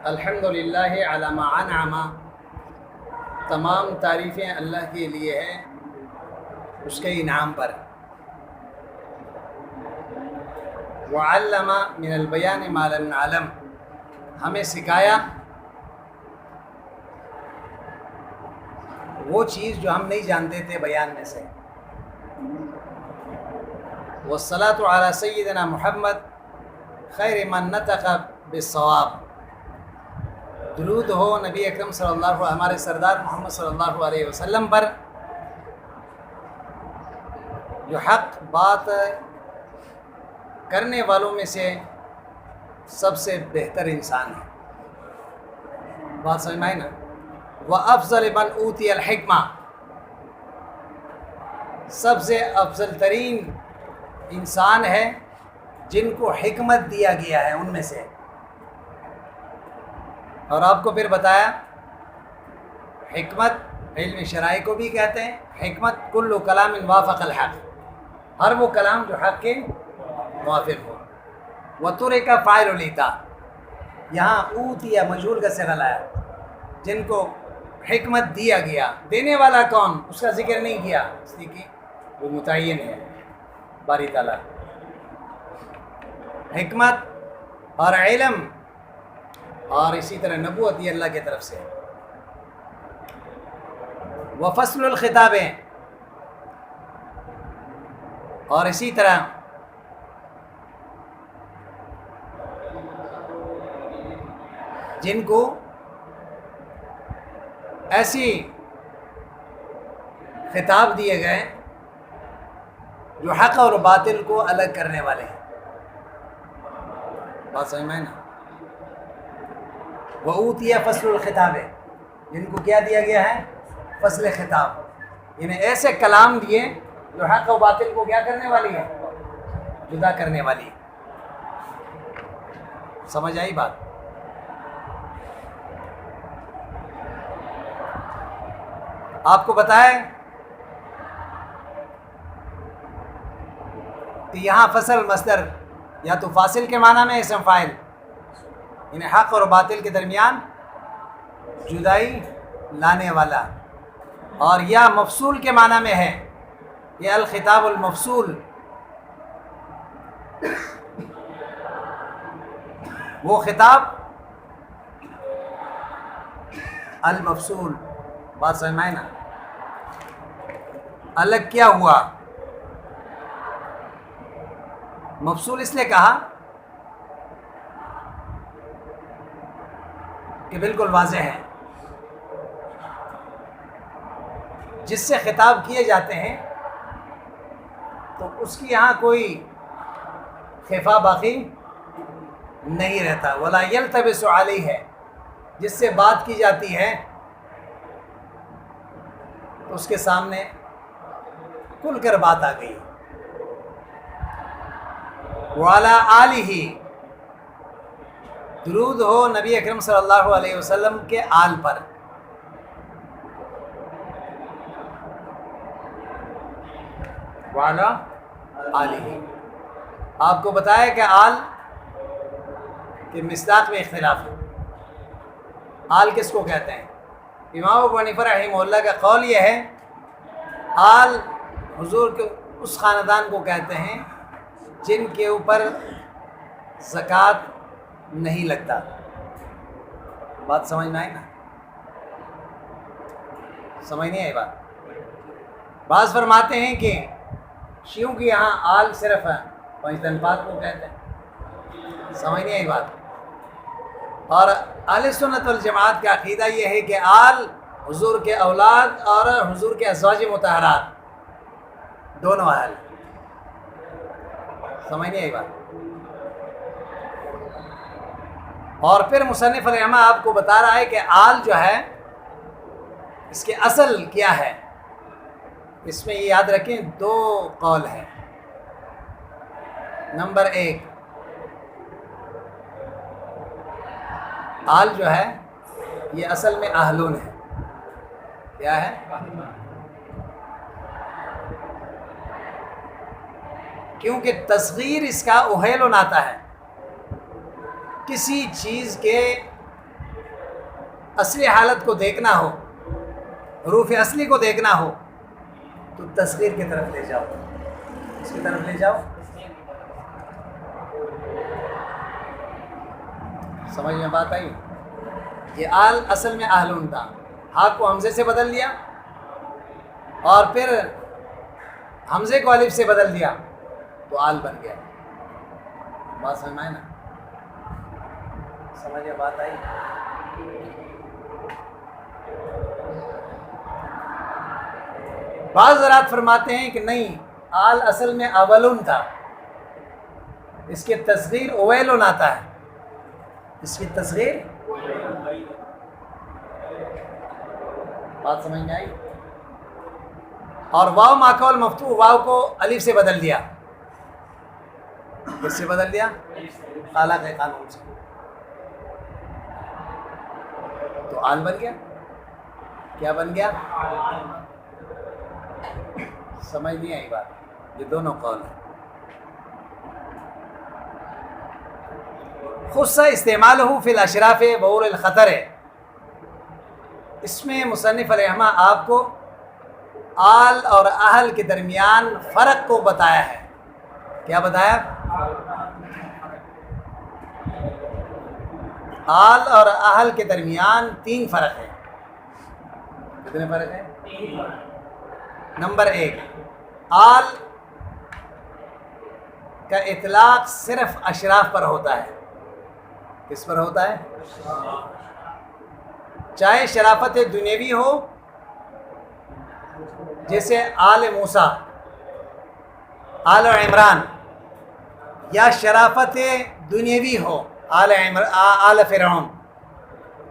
الحمدللہ علی ما انعم، تمام تعریفیں اللہ کے لیے ہیں اس کے انعام پر۔ وعلم من البیان ما لم نعلم، ہمیں سکھایا وہ چیز جو ہم نہیں جانتے تھے بیان میں سے۔ والصلاة علی سیدنا محمد خیر من نطق بالصواب، درود ہو نبی اکرم صلی اللہ علیہ وسلم، ہمارے سردار محمد صلی اللہ علیہ وسلم پر، جو حق بات کرنے والوں میں سے سب سے بہتر انسان ہے۔ بات سمجھ میں آئی نا؟ وَأَفْضَلِ مَنْ أُوتِيَ الْحِكْمَةَ، سب سے افضل ترین انسان ہے جن کو حکمت دیا گیا ہے ان میں سے۔ اور آپ کو پھر بتایا حکمت علم شرعی کو بھی کہتے ہیں۔ حکمت کل کلام وافق الحق، ہر وہ کلام جو حق کے موافق ہو۔ وَتُرِكَ فاعل لیتا، یہاں اوتیا مجہول کا صیغہ لایا، جن کو حکمت دیا گیا۔ دینے والا کون، اس کا ذکر نہیں کیا، اس لیے کہ وہ متعین ہے باری تعالیٰ۔ حکمت اور علم اور اسی طرح نبوت یہ اللہ کی طرف سے۔ وفصل الخطاب، اور اسی طرح جن کو ایسی خطاب دیے گئے جو حق اور باطل کو الگ کرنے والے ہیں۔ بات سمجھ میں نا؟ وَأُوتِيَ فَصْلُ الْخِطَابِ، جن کو کیا دیا گیا ہے؟ فصل خطاب، یعنی ایسے کلام دیے جو حق و باطل کو کیا کرنے والی ہے؟ جدا کرنے والی ہے۔ سمجھ آئی بات؟ آپ کو بتائے کہ یہاں فصل مصدر یا تو فاصل کے معنی میں اسم فاعل، یعنی حق اور باطل کے درمیان جدائی لانے والا، اور یا مفصول کے معنی میں ہے، یہ الخطاب المفصول، وہ خطاب المفصول۔ بات سمجھ میں آئی نا؟ الگ کیا ہوا؟ مفصول اس لیے کہا کہ بالکل واضح ہے، جس سے خطاب کیے جاتے ہیں تو اس کی یہاں کوئی خفا باقی نہیں رہتا۔ ولا یلتبس علیہ ہے، جس سے بات کی جاتی ہے تو اس کے سامنے کھل کر بات آ گئی۔ وعلی آلہ، درود ہو نبی اکرم صلی اللہ علیہ وسلم کے آل پر۔ وعلی آلہ، آپ کو بتایا کہ آل کے مصداق میں اختلاف ہے۔ آل کس کو کہتے ہیں؟ امام ابو حنیفہ رحمہ اللہ کا قول یہ ہے آل حضور کے اس خاندان کو کہتے ہیں جن کے اوپر زکوٰۃ نہیں لگتا۔ بات سمجھ میں آئی نا؟ سمجھ نہیں آئی بات؟ بعض فرماتے ہیں کہ شیعوں کے یہاں آل صرف پنجتن پاک کو کہتے ہیں۔ سمجھ نہیں آئی بات؟ اور اہل سنت والجماعت کا عقیدہ یہ ہے کہ آل حضور کے اولاد اور حضور کے ازواج مطہرات دونوں اہل۔ سمجھ نہیں آئی بات؟ اور پھر مصنف رحمہ آپ کو بتا رہا ہے کہ آل جو ہے اس کے اصل کیا ہے۔ اس میں یہ یاد رکھیں دو قول ہیں۔ نمبر ایک، آل جو ہے یہ اصل میں اہلون ہے۔ کیا ہے؟ کیونکہ تصغیر اس کا اہیلون آتا ہے، کسی چیز کے اصلی حالت کو دیکھنا ہو، حروف اصلی کو دیکھنا ہو تو تصغیر کی طرف لے جاؤ. اس کی طرف لے جاؤ. سمجھ میں بات آئی؟ یہ آل اصل میں اہلون تھا، ہا کو حمزے سے بدل دیا اور پھر حمزے کو الف سے بدل دیا تو آل بن گیا. بات سمجھ میں آئی نا؟ سمجھ میں بات آئی؟ بعض حضرات فرماتے ہیں کہ نہیں، آل اصل میں اولن تھا، اس کی تصغیر اویلن آتا ہے، اس کی تصغیر. بات سمجھ میں آئی؟ اور واو ماقول مفتوح، واو کو الف سے بدل دیا. کس سے بدل دیا؟ اعلیٰ کے قانون سے، تو آل بن گیا. کیا بن گیا؟ سمجھ نہیں آئی بات؟ یہ دونوں قول ہیں. خص استعمالہ فی الاشراف بور الخطر ہے. اس میں مصنف رحمہ آپ کو آل اور اہل کے درمیان فرق کو بتایا ہے. کیا بتایا؟ آل اور اہل کے درمیان 3 فرق ہیں. کتنے فرق ہیں؟ نمبر 1، آل کا اطلاق صرف اشراف پر ہوتا ہے. کس پر ہوتا ہے؟ چاہے شرافت دنیوی ہو جیسے آل موسیٰ، آل عمران، یا شرافت دنیوی ہو آل فرعون.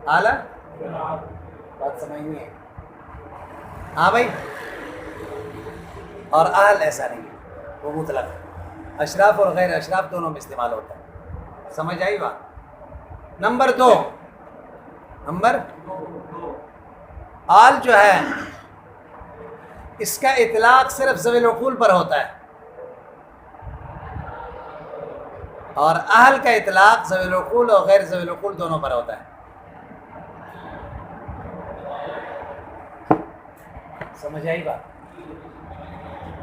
آل بات سمجھ نہیں ہے؟ ہاں بھائی. اور اہل ایسا نہیں ہے، وہ مطلق ہے، اشراف اور غیر اشراف دونوں میں استعمال ہوتا ہے. سمجھ آئی بات؟ نمبر 2، آل جو ہے اس کا اطلاق صرف ذوی العقول پر ہوتا ہے، اور اہل کا اطلاق ذوی العقول اور غیر ذوی العقول دونوں پر ہوتا ہے. سمجھ آئی بات؟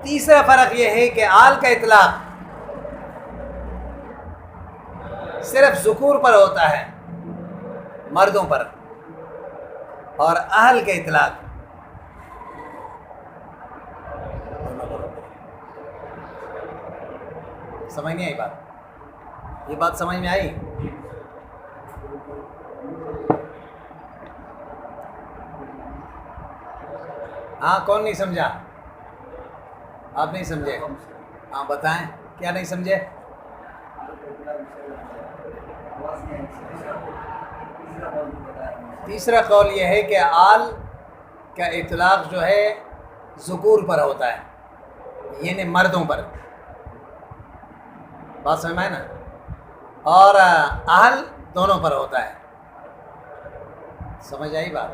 تیسرا فرق یہ ہے کہ آل کا اطلاق صرف ذکور پر ہوتا ہے، مردوں پر، اور اہل کا اطلاق سمجھ نہیں آئی بات؟ یہ بات سمجھ میں آئی؟ ہاں، کون نہیں سمجھا؟ آپ نہیں سمجھے؟ ہاں بتائیں، کیا نہیں سمجھے؟ تیسرا قول یہ ہے کہ آل کا اطلاق جو ہے ذکور پر ہوتا ہے، یعنی مردوں پر. بات سمجھ میں آئے نا؟ اور اہل دونوں پر ہوتا ہے. سمجھ آئی بات؟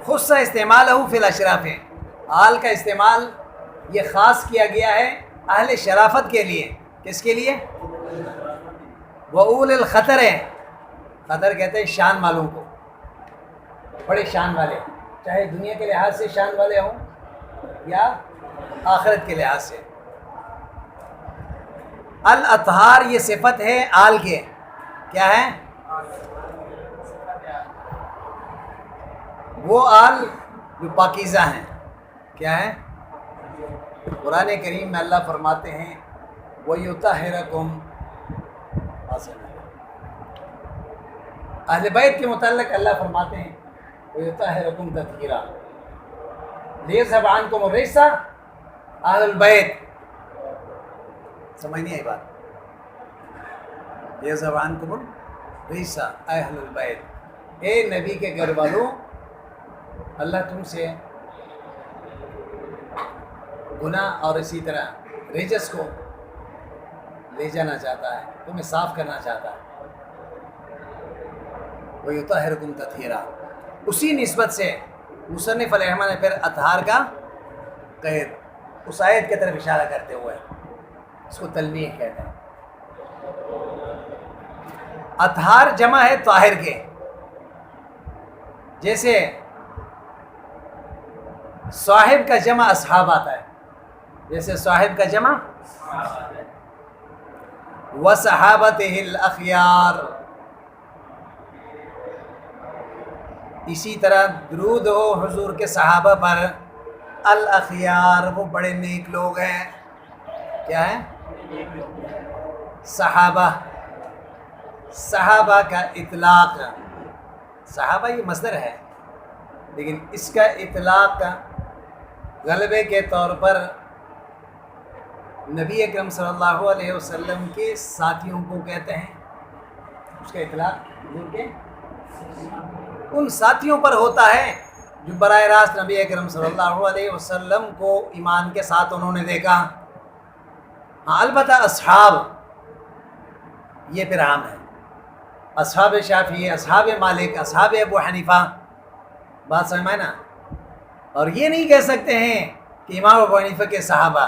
خص استعمالہ فی الاشراف، آل کا استعمال یہ خاص کیا گیا ہے اہل شرافت کے لیے. کس کے لیے؟ وَأُولِ الْخَطَرِ، خطر کہتے ہیں شان والوں کو، بڑے شان والے، چاہے دنیا کے لحاظ سے شان والے ہوں یا آخرت کے لحاظ سے. الاطہار یہ صفت ہے آل کے. کیا ہے؟ وہ آل جو پاکیزہ ہیں. کیا ہے؟ قرآن کریم میں اللہ فرماتے ہیں وَيُطَهِّرَكُمْ. اہل بیت کے متعلق اللہ فرماتے ہیں وَيُطَهِّرَكُمْ تَطْهِيرًا. لِيَذْهَبَ عَنْكُمُ الرِّجْسَ اہل البیت. سمجھ نہیں آئی بات؟ لِيَذْهَبَ عَنْكُمُ الرِّجْسَ اہل البیت. اے نبی کے گھر والوں، اللہ تم سے گناہ اور اسی طرح رجس کو لے جانا چاہتا ہے، تمہیں صاف کرنا چاہتا ہے. وَيُطَهِّرُكُمْ تَطْهِيرًا. اسی نسبت سے مصنف علیہ نے پھر اطہار کا قید اس آیت کی طرف اشارہ کرتے ہوئے اس کو تلمیح کہتے ہیں. اطہار جمع ہے طاہر کے، جیسے صاحب کا جمع اصحاب آتا ہے، جیسے صاحب کا جمع وصحابتہ الاخیار، اسی طرح درود ہو حضور کے صحابہ پر، الاخیار وہ بڑے نیک لوگ ہیں، کیا ہے؟ صحابہ، صحابہ کا اطلاق، صحابہ یہ مصدر ہے لیکن اس کا اطلاق غلبے کے طور پر نبی اکرم صلی اللہ علیہ وسلم کے ساتھیوں کو کہتے ہیں، اس کا اطلاق حضور کے ان ساتھیوں پر ہوتا ہے جو براہ راست نبی اکرم صلی اللہ علیہ وسلم کو ایمان کے ساتھ انہوں نے دیکھا۔ ہاں البتہ اصحاب یہ پھر عام ہے، اصحاب شافعی، اصحاب مالک، اصحاب ابو حنیفہ، بات سمجھ میں نا؟ اور یہ نہیں کہہ سکتے ہیں کہ امام ابو حنیفہ کے صحابہ،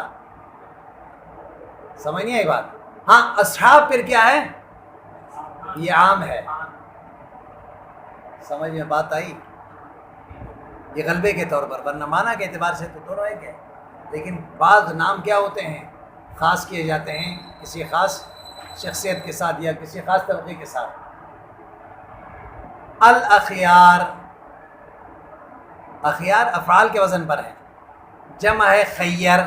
سمجھ نہیں آئی بات؟ ہاں اصحاب پھر کیا ہے؟ یہ عام ہے، سمجھ میں بات آئی؟ یہ غلبے کے طور پر، ورنہ معنی کے اعتبار سے تو دونوں ایک ہے، لیکن بعض نام کیا ہوتے ہیں خاص کیے جاتے ہیں کسی خاص شخصیت کے ساتھ یا کسی خاص طبقے کے ساتھ۔ الاخیار، اخیار افعال کے وزن پر ہے، جمع ہے خیر،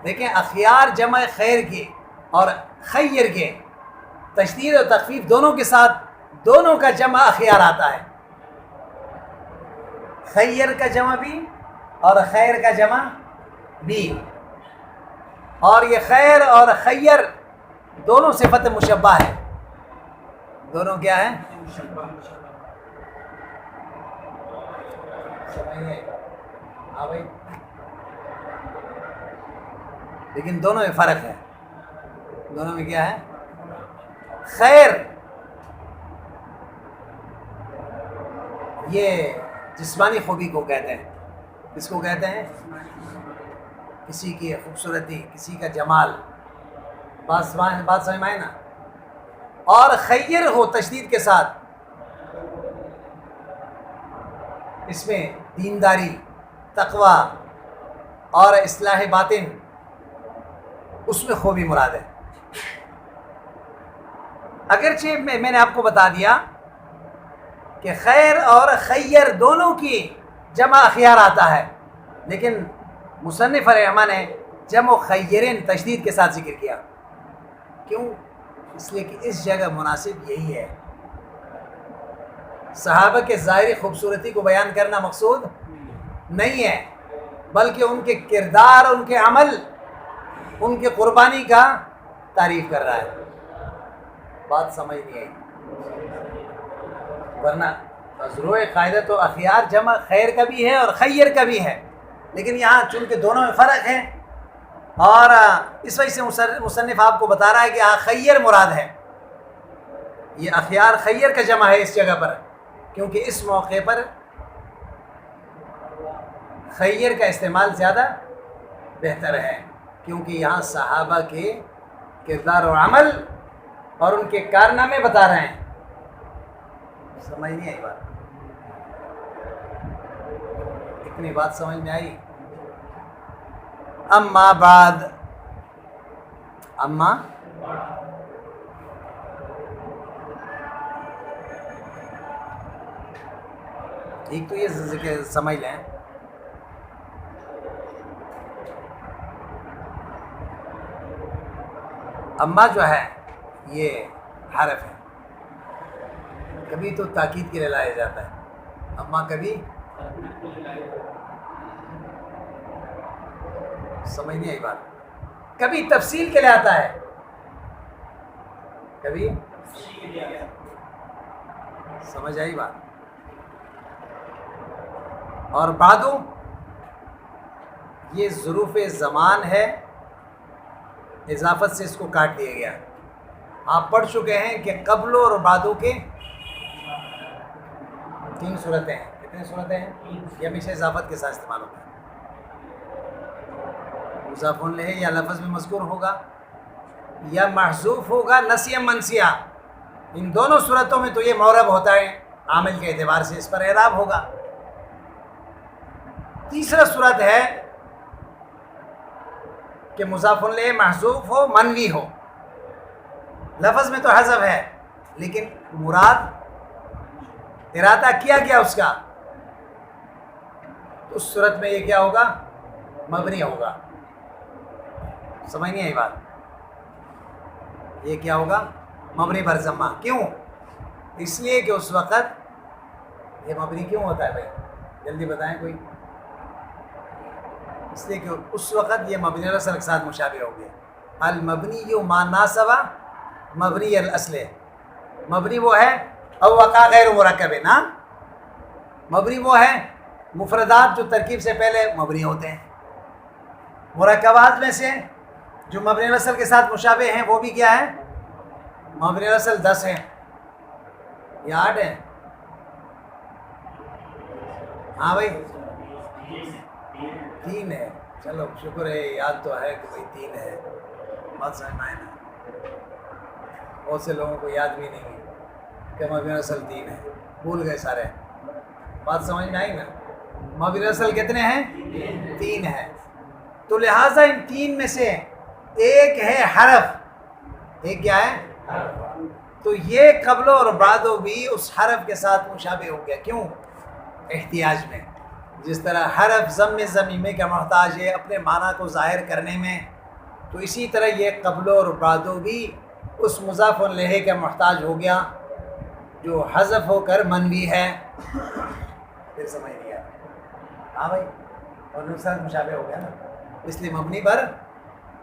دیکھیں اخیار جمع خیر کی اور خیر کے تشدید اور تخفیف دونوں کے ساتھ، دونوں کا جمع اخیار آتا ہے، خیر کا جمع بھی اور خیر کا جمع بھی، اور یہ خیر اور خیر دونوں صفت مشبہ ہے، دونوں کیا ہے؟ ہاں بھائی، لیکن دونوں میں فرق ہے، دونوں میں کیا ہے؟ خیر یہ جسمانی خوبی کو کہتے ہیں، کس کو کہتے ہیں؟ کسی کی خوبصورتی، کسی کا جمال، بات سمجھ میں آئے نا؟ اور خیر ہو تشدید کے ساتھ، اس میں دینداری، تقوی اور اصلاح باطن، اس میں خوبی مراد ہے۔ اگرچہ میں نے آپ کو بتا دیا کہ خیر اور خیر دونوں کی جمع اخیار آتا ہے، لیکن مصنف رحمہ نے جمع خیرین تشدید کے ساتھ ذکر کیا، کیوں؟ اس لیے کہ اس جگہ مناسب یہی ہے، صحابہ کے ظاہری خوبصورتی کو بیان کرنا مقصود نہیں ہے، بلکہ ان کے کردار، ان کے عمل، ان کے قربانی کا تعریف کر رہا ہے۔ بات سمجھ نہیں آئی؟ ورنہ مشروع قاعدہ تو اخیار جمع خیر کا بھی ہے اور خیر کا بھی ہے، لیکن یہاں چونکہ دونوں میں فرق ہے اور اس وجہ سے مصنف آپ کو بتا رہا ہے کہ یہاں خیر مراد ہے، یہ اخیار خیر کا جمع ہے اس جگہ پر، کیونکہ اس موقع پر خیر کا استعمال زیادہ بہتر ہے، کیونکہ یہاں صحابہ کے کردار و عمل اور ان کے کارنامے بتا رہے ہیں۔ سمجھ نہیں آئی بات؟ اتنی بات سمجھ میں آئی؟ اما بعد، اما ٹھیک تو یہ ذکر سمجھ لیں، اما جو ہے یہ حرف ہے، کبھی تو تاکید کے لیے لایا جاتا ہے، اما کبھی سمجھ نہیں آئی بات، کبھی تفصیل کے لیے آتا ہے، کبھی سمجھ آئی بات؟ اور بعدو یہ ظروف زمان ہے، اضافت سے اس کو کاٹ دیا گیا۔ آپ پڑھ چکے ہیں کہ قبل اور بعدو کے 3 صورتیں ہیں، کتنی صورتیں ہیں؟ یہ ہمیشہ اضافت کے ساتھ استعمال ہوتا ہے، مضاف الیہ یا لفظ میں مذکور ہوگا یا محذوف ہوگا نسیا منسیہ، ان دونوں صورتوں میں تو یہ معرب ہوتا ہے، عامل کے اعتبار سے اس پر اعراب ہوگا۔ تیسرا صورت ہے کہ مضاف الیہ محذوف ہو، منوی ہو، لفظ میں تو حذف ہے لیکن مراد ارادہ کیا گیا اس کا، تو اس صورت میں یہ کیا ہوگا؟ مبنی ہوگا۔ سمجھ نہیں آئی بات؟ یہ کیا ہوگا؟ مبنی بر ضمہ۔ کیوں؟ اس لیے کہ اس وقت یہ مبنی کیوں ہوتا ہے بھائی؟ جلدی بتائیں کوئی۔ اس لیے کہ اس وقت یہ مبنی الاصل کے ساتھ مشابہ ہو گیا۔ المبنی ما ناسب مبنی الاصل، مبنی وہ ہے او وقع غیر مرکب نا، مبنی وہ ہے مفردات جو ترکیب سے پہلے مبنی ہوتے ہیں، مرکبات میں سے جو مبنی الاصل کے ساتھ مشابہ ہیں وہ بھی کیا ہے؟ مبنی الاصل 10 ہیں یا 8 ہیں؟ ہاں بھائی 3 ہے، چلو شکر ہے یاد تو ہے کہ بھائی 3 ہے، بات سمجھ میں آئے نا؟ بہت سے لوگوں کو یاد بھی نہیں ہے کہ مبنی الاصل 3 ہے، بھول گئے سارے، بات سمجھ میں آئی نا؟ مبنی الاصل کتنے ہیں؟ 3 ہے، تو لہٰذا ان 3 میں سے ایک ہے حرف، ایک کیا ہے؟ تو یہ قبل اور بعدو بھی اس حرف کے ساتھ مشابہ ہو گیا۔ کیوں؟ احتیاج میں، جس طرح حرف ضم ضمیمے کا محتاج ہے اپنے معنی کو ظاہر کرنے میں، تو اسی طرح یہ قبل اور بعدو بھی اس مضاف الیہ کا محتاج ہو گیا جو حذف ہو کر منوی ہے۔ پھر سمجھ لیا؟ ہاں بھائی، اور نقصان مشابہ ہو گیا نا، اس لیے مبنی پر،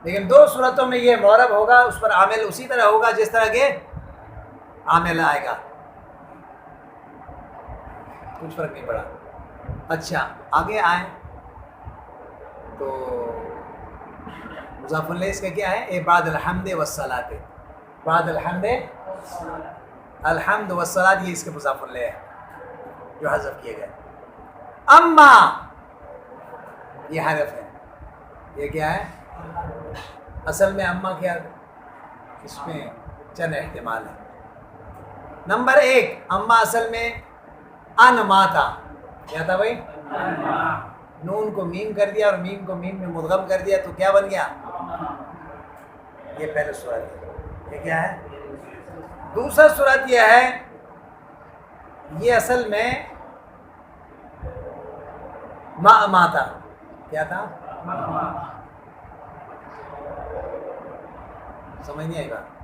لیکن 2 صورتوں میں یہ معرب ہوگا، اس پر عامل اسی طرح ہوگا جس طرح کے عامل آئے گا، کچھ فرق نہیں پڑا۔ اچھا آگے آئیں تو مضاف الیہ اس کا کیا ہے؟ اے بعد الحمد والصلاۃ، بعد الحمد، الحمد والصلاۃ یہ اس کے مضاف الیہ ہے جو حذف کیے گئے۔ اما یہ حرف ہے، یہ کیا ہے؟ اصل میں اما کیا؟ اس میں چند احتمال ہے۔ نمبر 1، اما اصل میں انما تھا، کیا تھا بھائی؟ نون کو میم کر دیا اور میم کو میم میں مدغم کر دیا تو کیا بن گیا؟ یہ پہلے صورت ہے، یہ کیا ہے؟ دوسرا صورت یہ ہے، یہ اصل میں ما تھا، کیا تھا؟ سمجھ نہیں آئی بات؟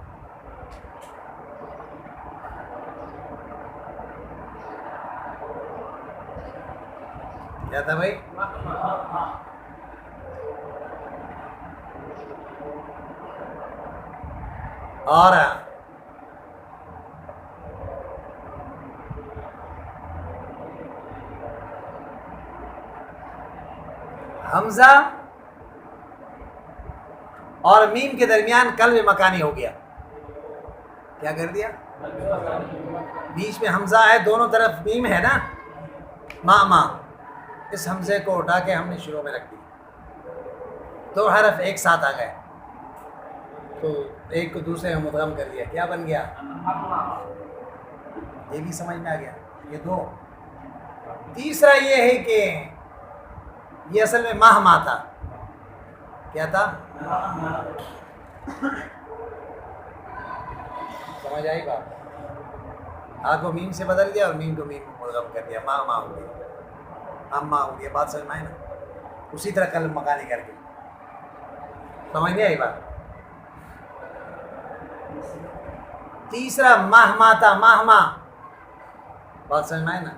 کیا تھا بھائی؟ اور حمزہ اور میم کے درمیان قلب مکانی ہو گیا، کیا کر دیا؟ بیچ میں حمزہ ہے، دونوں طرف میم ہے نا، ما، اس حمزے کو اٹھا کے ہم نے شروع میں رکھ دی، 2 حرف ایک ساتھ آ گئے تو ایک کو دوسرے میں مدغم کر دیا، کیا بن گیا؟ یہ بھی سمجھ میں آ گیا، یہ 2۔ تیسرا یہ ہے کہ یہ اصل میں ماہ تھا، کیا تھا؟ سمجھ آئی بات؟ آ کو میم سے بدل دیا اور میم کو میم مدغم کر دیا، ماہ ہو گیا، اما ہو گیا، بات سمجھ میں آئی نا؟ اسی طرح قلب مکانی کر کے، سمجھ نہیں آئی بات؟ تیسرا ماہ تھا، ماہ، بات سمجھ میں آئی نا؟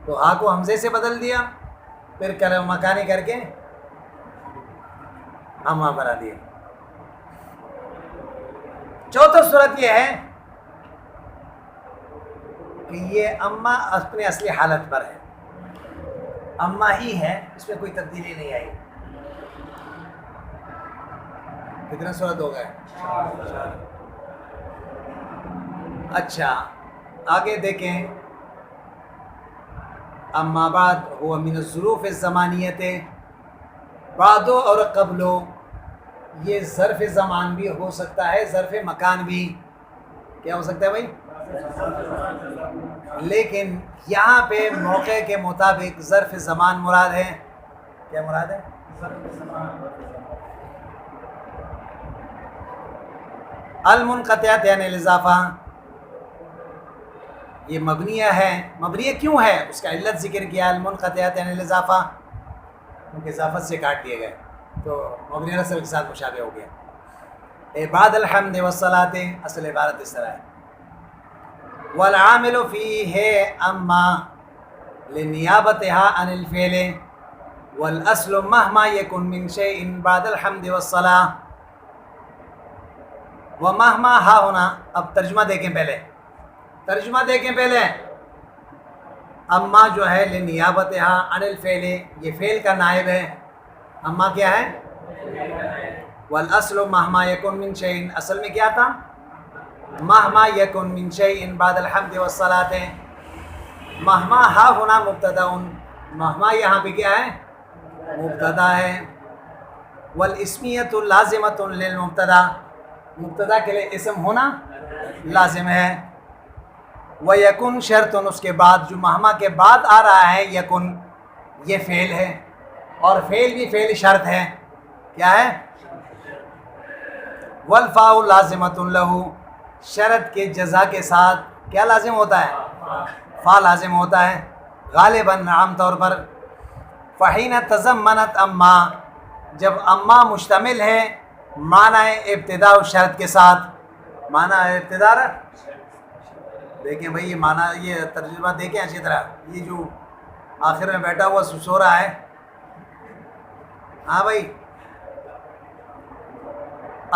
تو ہا کو حمزے سے بدل دیا، پھر قلب مکانی کر کے اما بنا دیا۔ چوتھا صورت یہ ہے کہ یہ اما اپنے اصلی حالت پر ہے، اما ہی ہے، اس میں کوئی تبدیلی نہیں آئی۔ کتنا صورت ہو گئے؟ اچھا آگے دیکھیں، اما بعد هو من الظروف الزمانیت، بعدو اور قبلو یہ ظرف زمان بھی ہو سکتا ہے، ظرف مکان بھی. کیا ہو سکتا ہے بھائی؟ لیکن یہاں پہ موقع کے مطابق ظرف زمان مراد ہے. کیا مراد ہے؟ المنقطعات یعنی الاضافہ. یہ مبنیہ ہے. مبنیہ کیوں ہے؟ اس کا علت ذکر کیا. المنقطعات یعنی الاضافہ، کیونکہ اضافت سے کاٹ دیے گئے تو مبنی نصب کے ساتھ مشابہ ہو گیا. بعد الحمد والصلاۃ، اصل عبارت اس طرح ہے. والعامل فیہ اما لنیابتها عن الفعل والاصل مهما يكن من شيء بعد الحمد والصلاۃ ومهما ہا ہونا. اب ترجمہ دیکھیں پہلے، ترجمہ دیکھیں پہلے. اما جو ہے لنیابتها عن الفعل، یہ فعل کا نائب ہے. اما کیا ہے؟ والاصل مهما يكن من شيء، اصل میں کیا تھا؟ مهما يكن من شيء بعد الحمد والصلاۃ. مهما ہا ہونا مبتدا، مهما یہاں پہ کیا ہے؟ مبتدا ہے. والاسمیۃ لازمۃ للمبتدا، مبتدا کے لیے اسم ہونا لازم ہے. وَيَكُن شرط، اس کے بعد جو مہما کے بعد آ رہا ہے یکن، یہ فعل ہے، اور فعل بھی فعل شرط ہے. کیا ہے؟ والفاء لازمۃ لہ، شرط کے جزا کے ساتھ کیا لازم ہوتا ہے؟ فا لازم ہوتا ہے غالباً، عام طور پر. فحین تضمنت اما، جب اما مشتمل ہے معنی ابتدا و شرط کے ساتھ. معنی ابتدا رہا، دیکھیں بھائی یہ معنی، یہ ترجمہ دیکھیں اچھی طرح. یہ جو آخر میں بیٹھا ہوا سو رہا ہے، ہاں بھائی.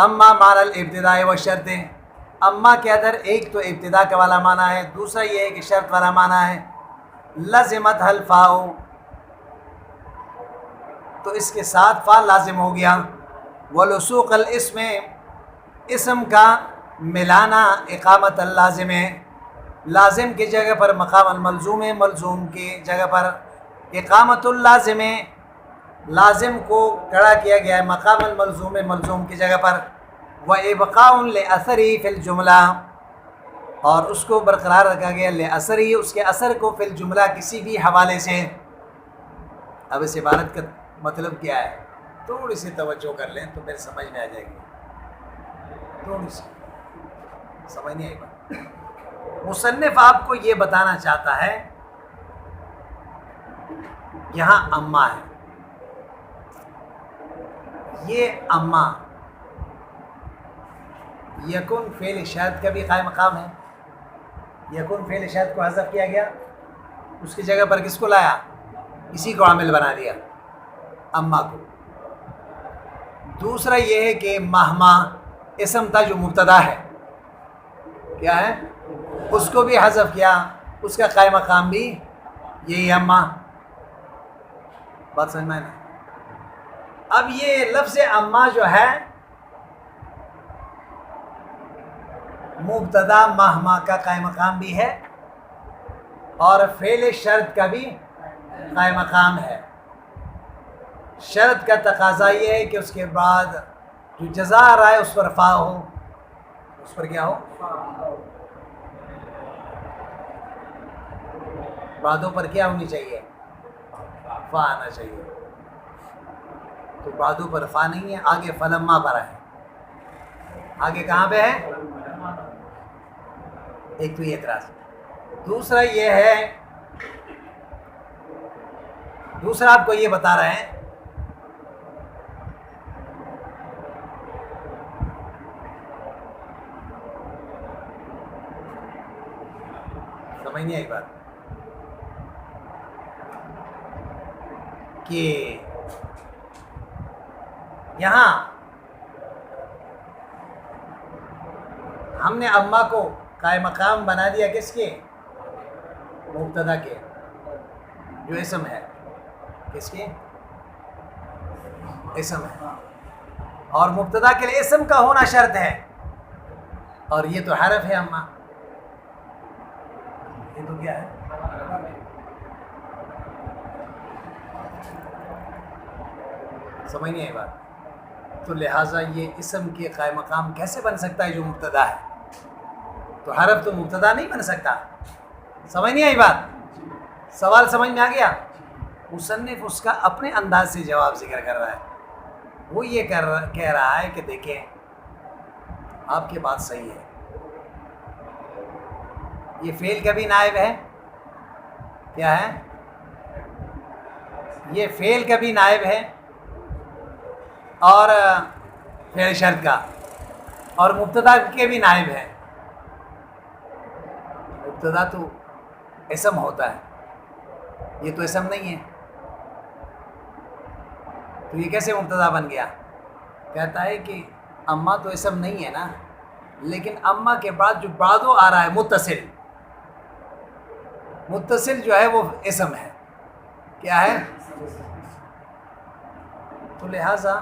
اما معنی الابتداء و شرط، اما کے اندر ایک تو ابتدا کا والا معنی ہے، دوسرا یہ ہے کہ شرط والا معنی ہے. لازمت الفاء، تو اس کے ساتھ فا لازم ہو گیا. ولسوق الاسم، اسم کا ملانا اقامت اللازم ہے، لازم کی جگہ پر مقام الملزوم ہے، ملزوم کی جگہ پر اقامت اللازم ہے. لازم کو کھڑا کیا گیا ہے مقام الملزوم، ملزوم کی جگہ پر. وابقاء لاثری فی الجملہ، اور اس کو برقرار رکھا گیا لاثری، اس کے اثر کو فی الجملہ کسی بھی حوالے سے. اب اس عبارت کا مطلب کیا ہے؟ تھوڑی سی توجہ کر لیں تو پھر سمجھ میں آ جائے گی. تھوڑی سی سمجھ نہیں آئی بات. مصنف آپ کو یہ بتانا چاہتا ہے، یہاں اما ہے، یہ اما یکن فعل شرط کا بھی قائم مقام ہے. یکن فعل شرط کو حذف کیا گیا، اس کی جگہ پر کس کو لایا؟ اسی کو عامل بنا دیا، اما کو. دوسرا یہ ہے کہ مہما اسم تھا جو مبتدا ہے، کیا ہے؟ اس کو بھی حذف کیا، اس کا قائم مقام بھی یہی اما. بات سمجھ میں آئی؟ اب یہ لفظ اما جو ہے مبتدا مہما کا قائم مقام بھی ہے اور فعل شرط کا بھی قائم مقام ہے. شرط کا تقاضا یہ ہے کہ اس کے بعد جو جزا آ رہا ہے اس پر فا ہو، اس پر کیا ہو؟ بعدوں پر کیا ہونی چاہیے؟ فا آنا چاہیے. تو بعدوں پر فا نہیں ہے، آگے فلما پر ہے. آگے کہاں پہ ہے؟ ایک تو یہ اعتراض. دوسرا یہ ہے، دوسرا آپ کو یہ بتا رہے ہیں سمجھ نہیں آئی بات، کہ یہاں ہم نے اما کو قائم مقام بنا دیا کس کے؟ مبتدا کے، جو اسم ہے. کس کے؟ اسم ہے، اور مبتدا کے لیے اسم کا ہونا شرط ہے، اور یہ تو حرف ہے اما. یہ تو کیا ہے؟ سمجھ نہیں آئی بات. تو لہٰذا یہ اسم کے قائم مقام کیسے بن سکتا ہے جو مبتدا ہے؟ تو حرف تو مبتدا نہیں بن سکتا. سمجھ نہیں آئی بات؟ سوال سمجھ میں آ گیا؟ مصنف اس کا اپنے انداز سے جواب ذکر کر رہا ہے. وہ یہ کہہ رہا ہے کہ دیکھیں آپ کی بات صحیح ہے، یہ فعل کا بھی نائب ہے. کیا ہے؟ یہ فعل کا بھی نائب ہے اور فعل شرط کا، اور مبتدا کے بھی نائب ہے. مبتدا تو اسم ہوتا ہے، یہ تو اسم نہیں ہے، تو یہ کیسے مبتدا بن گیا؟ کہتا ہے کہ اما تو اسم نہیں ہے نا، لیکن اما کے بعد جو بعدو آ رہا ہے متصل جو ہے وہ اسم ہے. کیا ہے؟ تو لہٰذا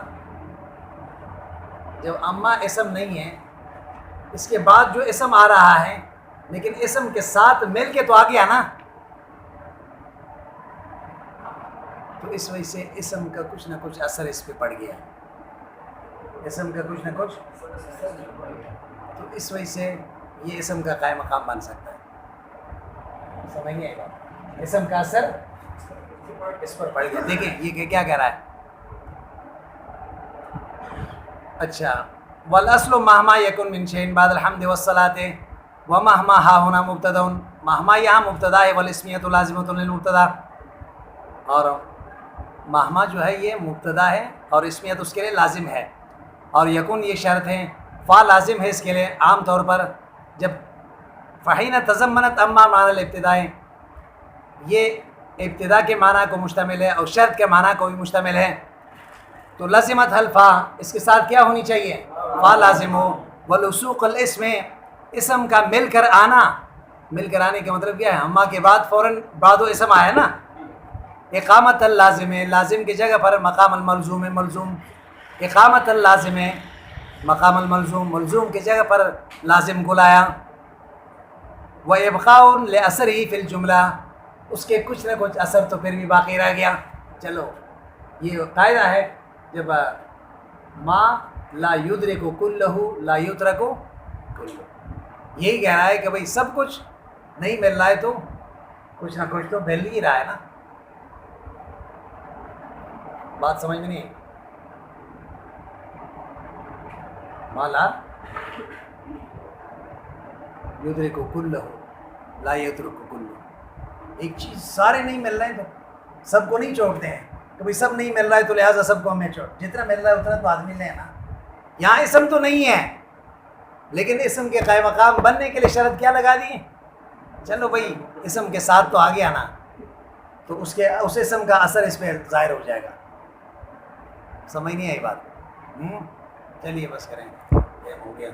جب اما اسم نہیں ہے، اس کے بعد جو اسم آ رہا ہے لیکن اسم کے ساتھ مل کے تو آ گیا نا، تو اس وجہ سے اسم کا کچھ نہ کچھ اثر اس پہ پڑ گیا. اسم کا کچھ نہ کچھ، تو اس وجہ سے یہ اسم کا قائم مقام بن سکتا ہے. سمجھیے گا، اسم کا اثر اس پر پڑ گیا. دیکھیں یہ کیا کہہ رہا ہے. اچھا، والاصل مہما یکن من شیء بعد الحمد والصلاۃ ومہما ہا ہونا مبتدا. مہما یہاں مبتدا ہے، والاسمیۃ لازمۃ للمبتدا، اور مہما جو ہے یہ مبتدا ہے اور اسمیت اس کے لیے لازم ہے، اور یکن یہ شرط ہے. فا لازم ہے اس کے لیے عام طور پر جب فحین تضمنت اما معنی الابتداء، یہ ابتدا کے معنی کو مشتمل ہے اور شرط کے معنی کو بھی مشتمل ہے، تو لازمت الفا، اس کے ساتھ کیا ہونی چاہیے؟ فا لازم ہو. ولسوق الاسم، اسم کا مل کر آنا. مل کر آنے کا مطلب کیا ہے؟ اما کے بعد فوراً بعد و اسم آیا نا. اقامت اللازم، لازم کی جگہ پر مقام الملزوم، ملزوم. اقامت اللازم، مقام الملزوم، ملزوم کی جگہ پر لازم کو لایا. وَإِبْقَاءٌ لِأَثَرِهِ فِي الْجُمْلَةِ، اس کے کچھ نہ کچھ اثر تو پھر بھی باقی رہ گیا. چلو یہ قاعدہ ہے، جب ما لا یدرک کلہ لا یترک کلہ، یہی کہہ رہا ہے کہ بھئی سب کچھ نہیں مل رہا ہے تو کچھ نہ کچھ تو مل ہی رہا ہے نا. بات سمجھ میں نہیں؟ ما لا یدرک کلہ لا یترک کلہ، ایک چیز سارے نہیں مل رہے ہیں تو سب کو نہیں چھوڑتے ہیں کہ بھئی سب نہیں مل رہا ہے تو لہٰذا سب کو ہمیں چھوڑ، جتنا مل رہا ہے اتنا تو آدمی لے نا. یہاں اسم تو نہیں ہے لیکن اسم کے قائم مقام بننے کے لیے شرط کیا لگا دی؟ چلو بھئی اسم کے ساتھ تو آ گیا نا، تو اس اسم کا اثر اس پہ ظاہر ہو جائے گا. سمجھ نہیں آئی بات؟ چلیے بس کریں، یہ ہو گیا.